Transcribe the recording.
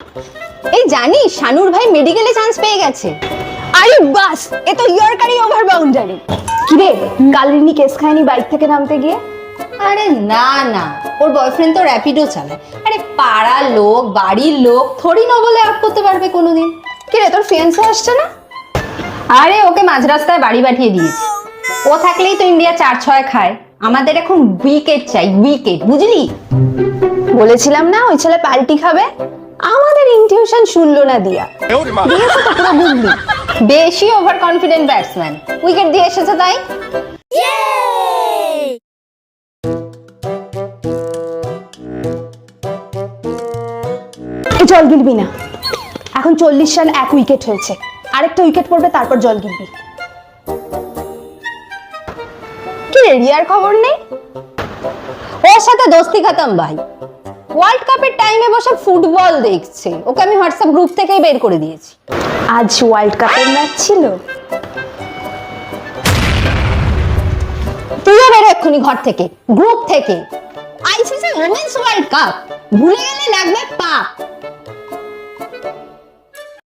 এই জানিস শানুর ভাই মেডিকেলে চান্স পেয়ে গেছে। আরে বাস, এ তো ইয়র্কারি ওভার বাউন্ডারি। কি রে, কালিনী কেস খায়নি বাইক থেকে নামতে গিয়ে? আরে না না, ওর বয়ফ্রেন্ড তো র্যাপিডো চালায়। আরে পাড়ার লোক বাড়ির লোক থোড়ি না বলে আপ করতে পারবে কোনোদিন। কি রে, তোর ফিয়ান্সে আসছে না? আরে ওকে মাঝ রাস্তায় বাড়ি পাঠিয়ে দিয়েছি। ও থাকলেই তো ইন্ডিয়া 4-6 খায়। আমাদের এখন উইকেট চাই, উইকেট, বুঝলি? বলেছিলাম না ওই ছেলে পাল্টি খাবে। আমাদের ইনটিউশন শুনলো না দিয়া, দিয়েছে তো পুরো বুঝলি। বেশি ওভার কনফিডেন্ট ব্যাটসম্যান, উইকেট দিয়ে এসেছে তাই। জল গিলবি না, এখন 40 রান 1 উইকেট হয়েছে, আরেকটা উইকেট পড়বে তারপর জল গিলবি। কি রে, রিয়ার খবর নেই? ওর সাথে দোস্তি খতম ভাই। ওয়ার্ল্ড কাপের টাইমে বসে ফুটবল দেখছে, ওকে আমি হোয়াটসঅ্যাপ গ্রুপ থেকেই বের করে দিয়েছি। আজ ওয়ার্ল্ড কাপের ম্যাচ ছিল, তুইও বের এক্ষুনি ঘর থেকে, গ্রুপ থেকে। আইসিসি ওমেন্স ওয়ার্ল্ড কাপ ভুলে গেলে লাগবে পাপ।